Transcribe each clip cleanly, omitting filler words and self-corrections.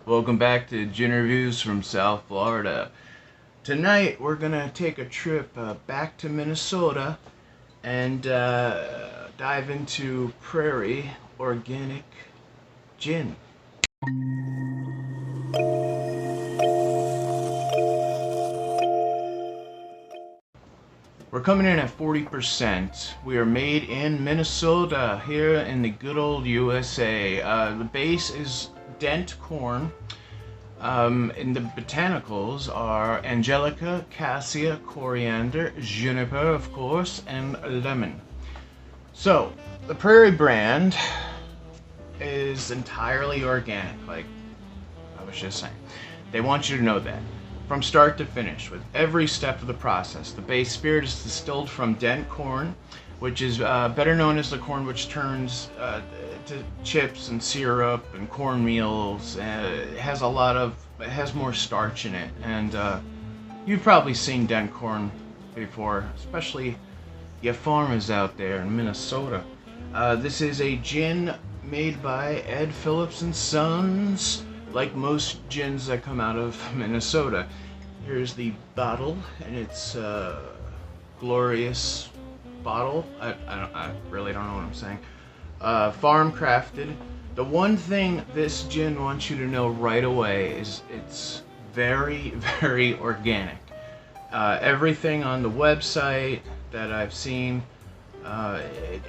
Welcome back to Gin Reviews from South Florida. Tonight we're gonna take a trip back to Minnesota and dive into Prairie organic gin. We're coming in at 40%. We are made in Minnesota, here in the good old USA. The base is dent corn. And the botanicals are angelica, cassia, coriander, juniper, of course, and lemon. So, the Prairie brand is entirely organic, like I was just saying. They want you to know that. From start to finish, with every step of the process. The base spirit is distilled from dent corn, which is better known as the corn which turns to chips and syrup and cornmeals. It has more starch in it, and you've probably seen dent corn before, especially you farmers out there in Minnesota. This is a gin made by Ed Phillips and Sons, like most gins that come out of Minnesota. Here's the bottle, and it's glorious bottle. I really don't know what I'm saying. Farm crafted. The one thing this gin wants you to know right away is it's very, very organic. Everything on the website that I've seen,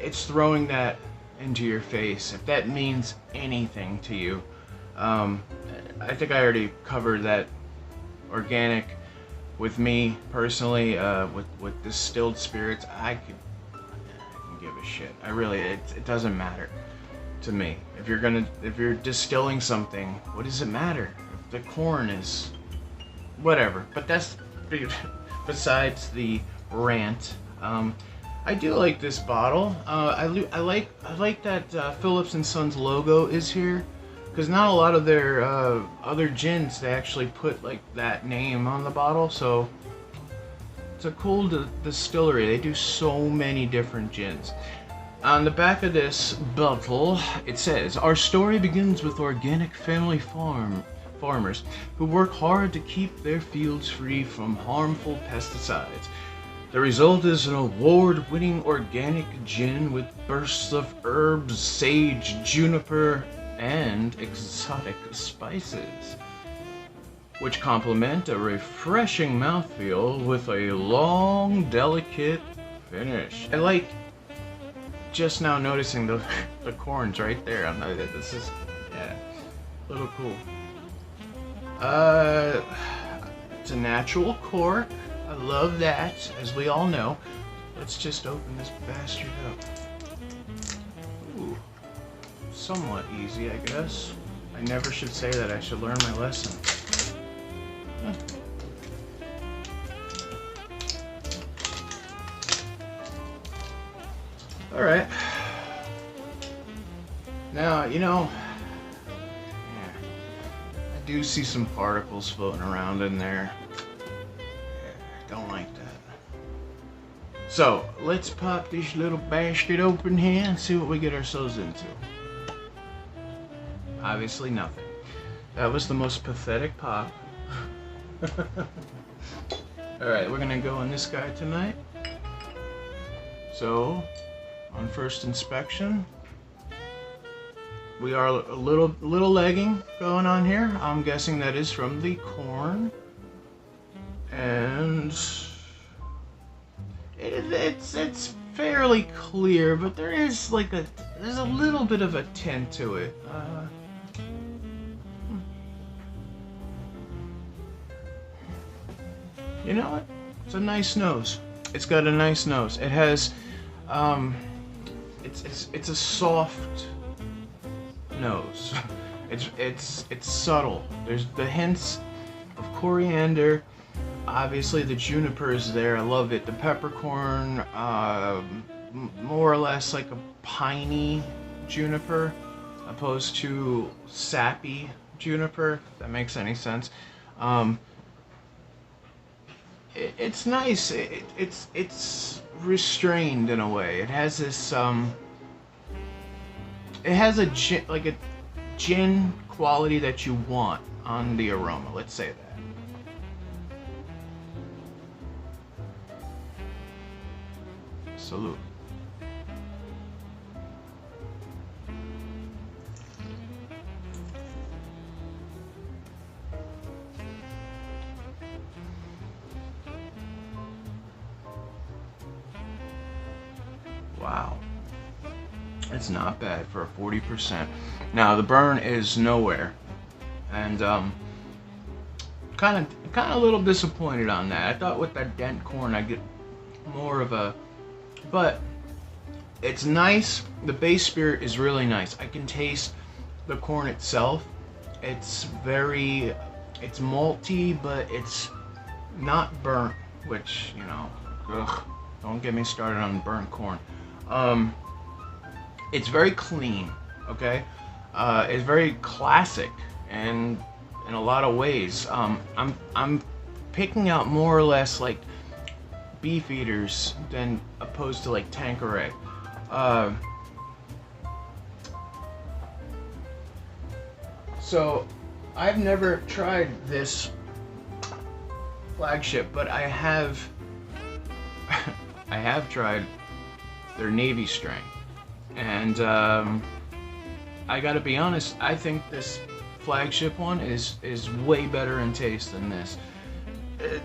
it's throwing that into your face. If that means anything to you, I think I already covered that organic with me personally. With distilled spirits, I can give a shit. It doesn't matter to me. If you're distilling something, what does it matter? If the corn is whatever. But that's besides the rant. I do like this bottle. I like that Phillips and Sons logo is here, because not a lot of their other gins, they actually put like that name on the bottle. So it's a cool distillery. They do so many different gins. On the back of this bottle, it says, "Our story begins with organic family farmers who work hard to keep their fields free from harmful pesticides. The result is an award-winning organic gin with bursts of herbs, sage, juniper, and exotic spices, which complement a refreshing mouthfeel with a long, delicate finish." I like just now noticing the corns right there. This is, yeah, a little cool. It's a natural cork. I love that, as we all know. Let's just open this bastard up. Ooh, somewhat easy, I guess. I never should say that. I should learn my lesson. Huh. Alright. Now, yeah, I do see some particles floating around in there. Yeah, don't like that. So, let's pop this little bastard open here and see what we get ourselves into. Obviously nothing. That was the most pathetic pop. Alright, we're gonna go on this guy tonight. So, on first inspection, we are a little legging going on here. I'm guessing that is from the corn, and it's fairly clear, but there's a little bit of a tint to it. You know what? It's a nice nose. It's got a nice nose. It has it's a soft nose. It's subtle. There's the hints of coriander. Obviously the juniper is there. I love it. The peppercorn, more or less like a piney juniper, opposed to sappy juniper, if that makes any sense. It's nice. It's restrained in a way. It has this it has a gin quality that you want on the aroma. Let's say that. Salute. Wow. It's not bad for a 40%. Now the burn is nowhere, and kind of a little disappointed on that. I thought with that dent corn I'd get more of a, but it's nice. The base spirit is really nice. I can taste the corn itself. It's malty, but it's not burnt, which, you know, ugh, don't get me started on burnt corn. It's very clean, okay? It's very classic, and in a lot of ways. I'm picking out more or less like beef eaters than opposed to like Tanqueray. So I've never tried this flagship, but I have tried their Navy Strength, and I gotta be honest, I think this flagship one is way better in taste than this.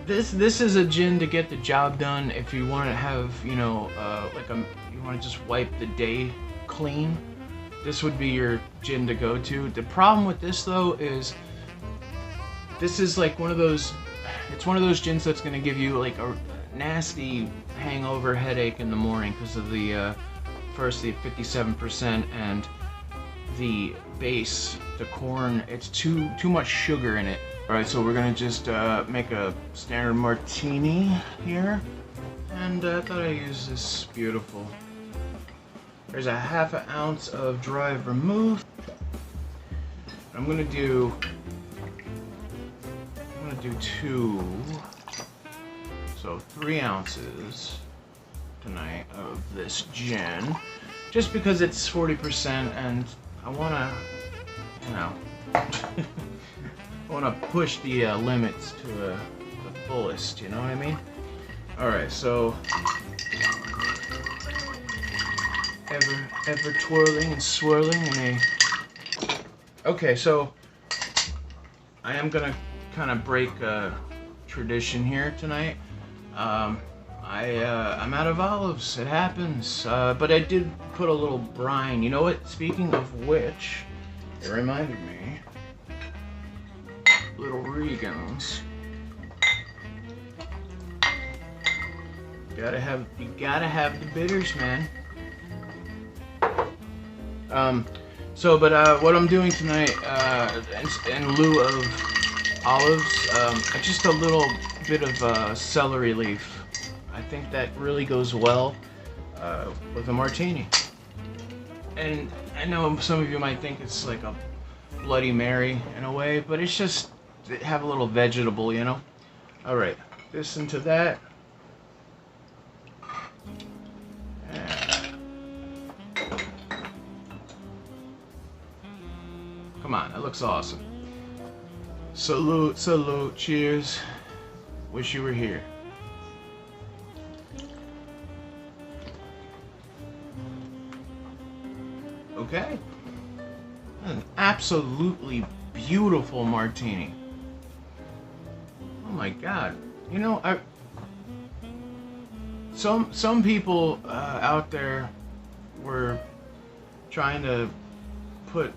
This is a gin to get the job done if you want to have, you know, you want to just wipe the day clean. This would be your gin to go to. The problem with this though is this is like one of those, it's one of those gins that's gonna give you like a nasty hangover headache in the morning because of the first the 57% and the base, the corn. It's too much sugar in it. All right, so we're gonna just make a standard martini here, and I thought I'd use this beautiful. There's a ½ ounce of dry vermouth. I'm gonna do 2, so 3 ounces tonight of this gin, just because it's 40% and I wanna, you know, I wanna push the limits to the fullest, you know what I mean? Alright, so ever twirling and swirling in a... Okay, so I am gonna kind of break a tradition here tonight. I'm out of olives, it happens, but I did put a little brine. You know what, speaking of which, it reminded me, little Regans. You gotta have the bitters, man. What I'm doing tonight, in lieu of olives, just a little bit of celery leaf. I think that really goes well with a martini. And I know some of you might think it's like a Bloody Mary in a way, but it's just have a little vegetable, you know? All right, this into that. Come on, that looks awesome. Salute, salute, cheers. Wish you were here. Okay. An absolutely beautiful martini. Oh my God. You know, some people out there were trying to put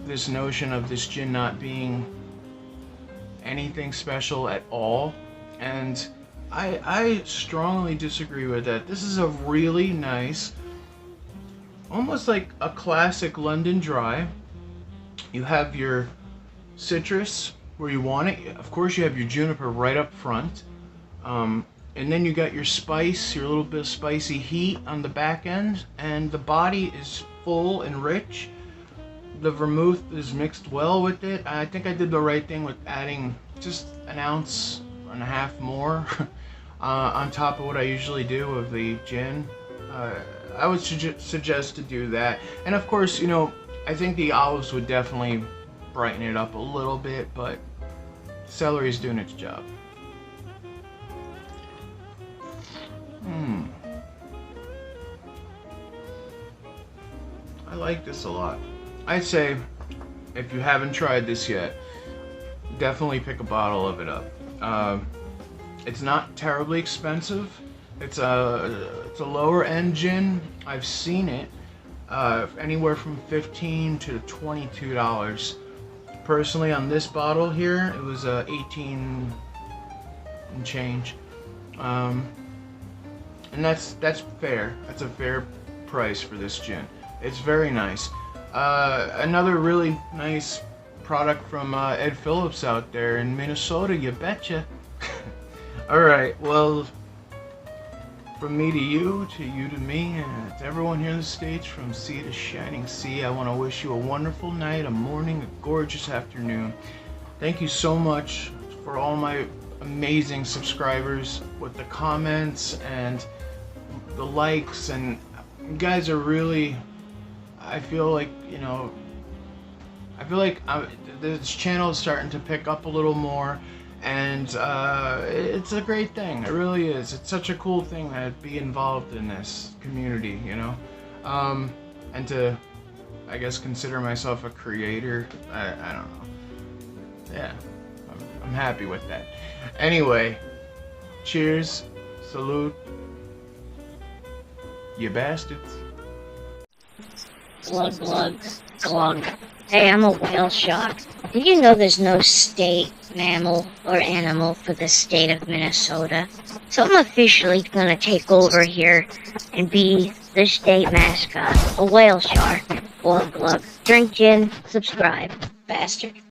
this notion of this gin not being anything special at all, and I strongly disagree with that. This is a really nice, almost like a classic London dry. You have your citrus where you want it. Of course, you have your juniper right up front, and then you got your spice, your little bit of spicy heat on the back end, and the body is full and rich. The vermouth is mixed well with it. I think I did the right thing with adding just an ounce and a half more on top of what I usually do of the gin. I would suggest to do that. And of course, you know, I think the olives would definitely brighten it up a little bit, but celery's doing its job. I like this a lot. I'd say, if you haven't tried this yet, definitely pick a bottle of it up. It's not terribly expensive. It's a lower end gin. I've seen it anywhere from $15 to $22. Personally, on this bottle here, it was 18 and change, and that's fair. That's a fair price for this gin. It's very nice. Another really nice product from Ed Phillips out there in Minnesota, you betcha. Alright, well, from me to you to me, and to everyone here in the States, from sea to shining sea, I want to wish you a wonderful night, a morning, a gorgeous afternoon. Thank you so much for all my amazing subscribers with the comments and the likes, and you guys are really, I feel like, you know, this channel is starting to pick up a little more, and it's a great thing. It really is. It's such a cool thing to be involved in this community, you know, and to, I guess, consider myself a creator. I don't know. Yeah, I'm happy with that. Anyway, cheers, salute, you bastards. Glug, glug, glug. Hey, I'm a whale shark. Did you know there's no state mammal or animal for the state of Minnesota? So I'm officially gonna take over here and be the state mascot, a whale shark. Glug, glug. Drink gin, subscribe, bastard.